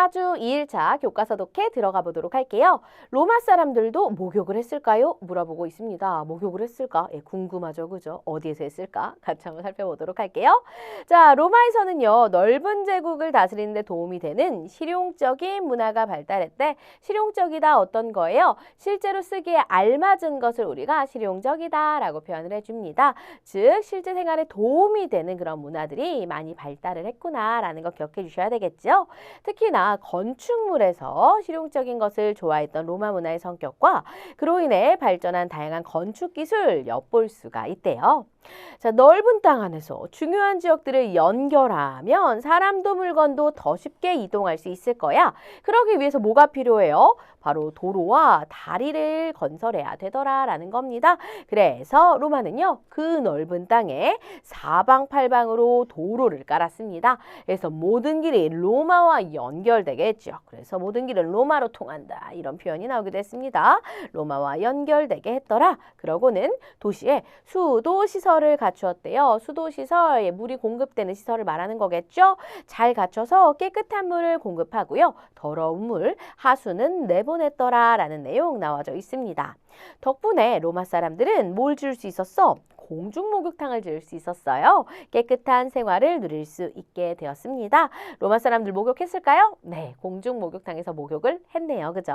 4주 2일차 교과서 독해 들어가 보도록 할게요. 로마 사람들도 목욕을 했을까요? 물어보고 있습니다. 목욕을 했을까? 예, 궁금하죠, 그죠? 어디에서 했을까? 같이 한번 살펴보도록 할게요. 자, 로마에서는요, 넓은 제국을 다스리는 데 도움이 되는 실용적인 문화가 발달했대. 실용적이다 어떤 거예요? 실제로 쓰기에 알맞은 것을 우리가 실용적이다 라고 표현을 해줍니다. 즉, 실제 생활에 도움이 되는 그런 문화들이 많이 발달을 했구나 라는 거 기억해 주셔야 되겠죠? 특히나 건축물에서 실용적인 것을 좋아했던 로마 문화의 성격과 그로 인해 발전한 다양한 건축 기술 엿볼 수가 있대요. 자, 넓은 땅 안에서 중요한 지역들을 연결하면 사람도 물건도 더 쉽게 이동할 수 있을 거야. 그러기 위해서 뭐가 필요해요? 바로 도로와 다리를 건설해야 되더라라는 겁니다. 그래서 로마는요, 그 넓은 땅에 사방팔방으로 도로를 깔았습니다. 그래서 모든 길이 로마와 연결되겠죠. 그래서 모든 길은 로마로 통한다. 이런 표현이 나오기도 했습니다. 로마와 연결되게 했더라. 그러고는 도시에 수도 시설을 갖추었대요. 수도 시설, 물이 공급되는 시설을 말하는 거겠죠. 잘 갖춰서 깨끗한 물을 공급하고요. 더러운 물, 하수는 내보냈더라라는 내용 나와져 있습니다. 덕분에 로마 사람들은 뭘 지을 수 있었어? 공중 목욕탕을 지을 수 있었어요. 깨끗한 생활을 누릴 수 있게 되었습니다. 로마 사람들 목욕했을까요? 네, 공중 목욕탕에서 목욕을 했네요. 그죠?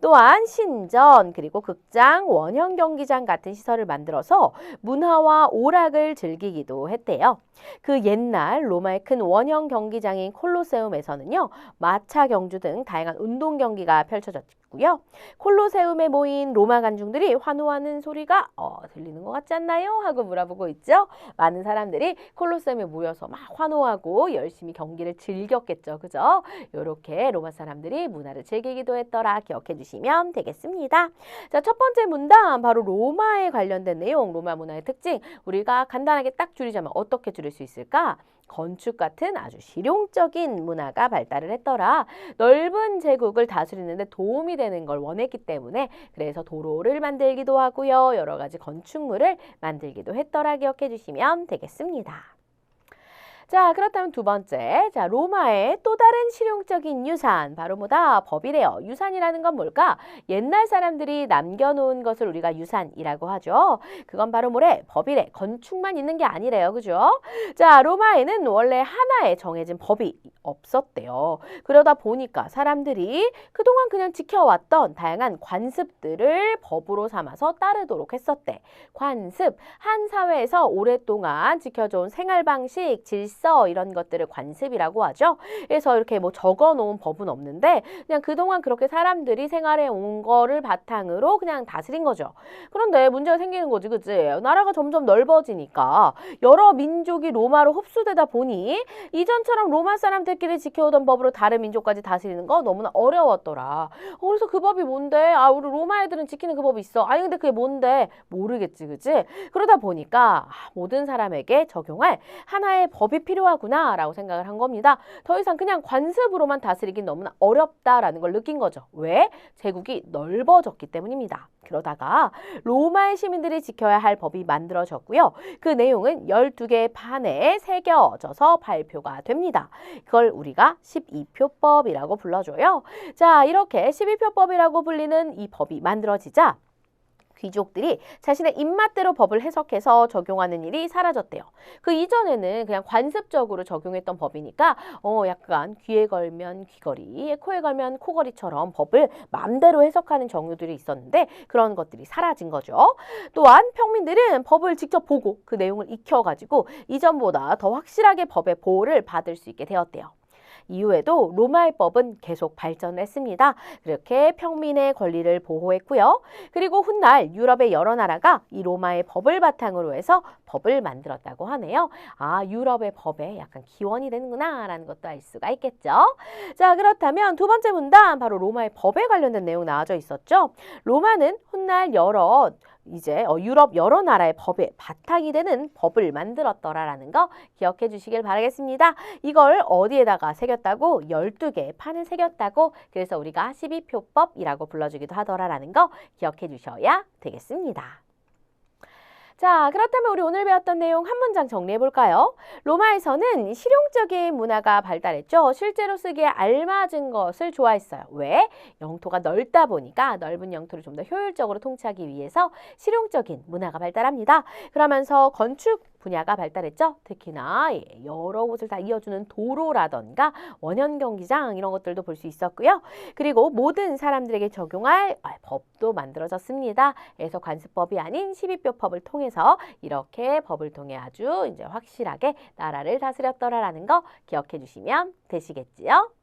또한 신전, 그리고 극장, 원형 경기장 같은 시설을 만들어서 문화와 오락을 즐기기도 했대요. 그 옛날 로마의 큰 원형 경기장인 콜로세움에서는요, 마차 경주 등 다양한 운동 경기가 펼쳐졌고요. 콜로세움에 모인 로마 관중들이 환호하는 소리가 들리는 것 같지 않나요? 하고 물어보고 있죠. 많은 사람들이 콜로세움에 모여서 막 환호하고 열심히 경기를 즐겼겠죠. 그죠? 이렇게 로마 사람들이 문화를 즐기기도 했더라. 기억해 주시면 되겠습니다. 자, 첫 번째 문단 바로 로마에 관련된 내용, 로마 문화의 특징. 우리가 간단하게 딱 줄이자면 어떻게 줄일 수 있을까? 건축 같은 아주 실용적인 문화가 발달을 했더라. 넓은 제국을 다스리는 데 도움이 되는 걸 원했기 때문에 그래서 도로를 만들기도 하고요. 여러 가지 건축물을 만들기도 했더라. 기억해 주시면 되겠습니다. 자, 그렇다면 두 번째, 자, 로마의 또 다른 실용적인 유산, 바로 뭐다? 법이래요. 유산이라는 건 뭘까? 옛날 사람들이 남겨놓은 것을 우리가 유산이라고 하죠. 그건 바로 뭐래? 법이래. 건축만 있는 게 아니래요. 그죠? 자, 로마에는 원래 하나의 정해진 법이 없었대요. 그러다 보니까 사람들이 그동안 그냥 지켜왔던 다양한 관습들을 법으로 삼아서 따르도록 했었대. 관습, 한 사회에서 오랫동안 지켜져온 생활 방식, 질서, 이런 것들을 관습이라고 하죠. 그래서 이렇게 뭐 적어 놓은 법은 없는데 그냥 그동안 그렇게 사람들이 생활해 온 거를 바탕으로 그냥 다스린 거죠. 그런데 문제가 생기는 거지, 그치? 나라가 점점 넓어지니까 여러 민족이 로마로 흡수되다 보니 이전처럼 로마 사람들끼리 지켜오던 법으로 다른 민족까지 다스리는 거 너무나 어려웠더라. 그래서 그 법이 뭔데? 아, 우리 로마 애들은 지키는 그 법이 있어. 아니, 근데 그게 뭔데? 모르겠지, 그치? 그러다 보니까 모든 사람에게 적용할 하나의 법이 필요하구나 라고 생각을 한 겁니다. 더 이상 그냥 관습으로만 다스리긴 너무나 어렵다라는 걸 느낀 거죠. 왜? 제국이 넓어졌기 때문입니다. 그러다가 로마의 시민들이 지켜야 할 법이 만들어졌고요. 그 내용은 12개의 판에 새겨져서 발표가 됩니다. 그걸 우리가 12표법이라고 불러줘요. 자, 이렇게 12표법이라고 불리는 이 법이 만들어지자 귀족들이 자신의 입맛대로 법을 해석해서 적용하는 일이 사라졌대요. 그 이전에는 그냥 관습적으로 적용했던 법이니까 약간 귀에 걸면 귀걸이, 코에 걸면 코걸이처럼 법을 마음대로 해석하는 정도들이 있었는데 그런 것들이 사라진 거죠. 또한 평민들은 법을 직접 보고 그 내용을 익혀가지고 이전보다 더 확실하게 법의 보호를 받을 수 있게 되었대요. 이후에도 로마의 법은 계속 발전을 했습니다. 그렇게 평민의 권리를 보호했고요. 그리고 훗날 유럽의 여러 나라가 이 로마의 법을 바탕으로 해서 법을 만들었다고 하네요. 아, 유럽의 법에 약간 기원이 되는구나 라는 것도 알 수가 있겠죠. 자, 그렇다면 두 번째 문단, 바로 로마의 법에 관련된 내용 나와져 있었죠. 로마는 훗날 유럽 여러 나라의 법의 바탕이 되는 법을 만들었더라라는 거 기억해 주시길 바라겠습니다. 이걸 어디에다가 새겼다고? 12개의 판을 새겼다고. 그래서 우리가 12표법이라고 불러주기도 하더라라는 거 기억해 주셔야 되겠습니다. 자, 그렇다면 우리 오늘 배웠던 내용 한 문장 정리해 볼까요? 로마에서는 실용적인 문화가 발달했죠. 실제로 쓰기에 알맞은 것을 좋아했어요. 왜? 영토가 넓다 보니까 넓은 영토를 좀 더 효율적으로 통치하기 위해서 실용적인 문화가 발달합니다. 그러면서 건축 분야가 발달했죠. 특히나 여러 곳을 다 이어주는 도로라던가 원형 경기장 이런 것들도 볼 수 있었고요. 그리고 모든 사람들에게 적용할 법도 만들어졌습니다. 그래서 관습법이 아닌 12뼈법을 통해서 이렇게 법을 통해 아주 이제 확실하게 나라를 다스렸더라라는 거 기억해 주시면 되시겠지요.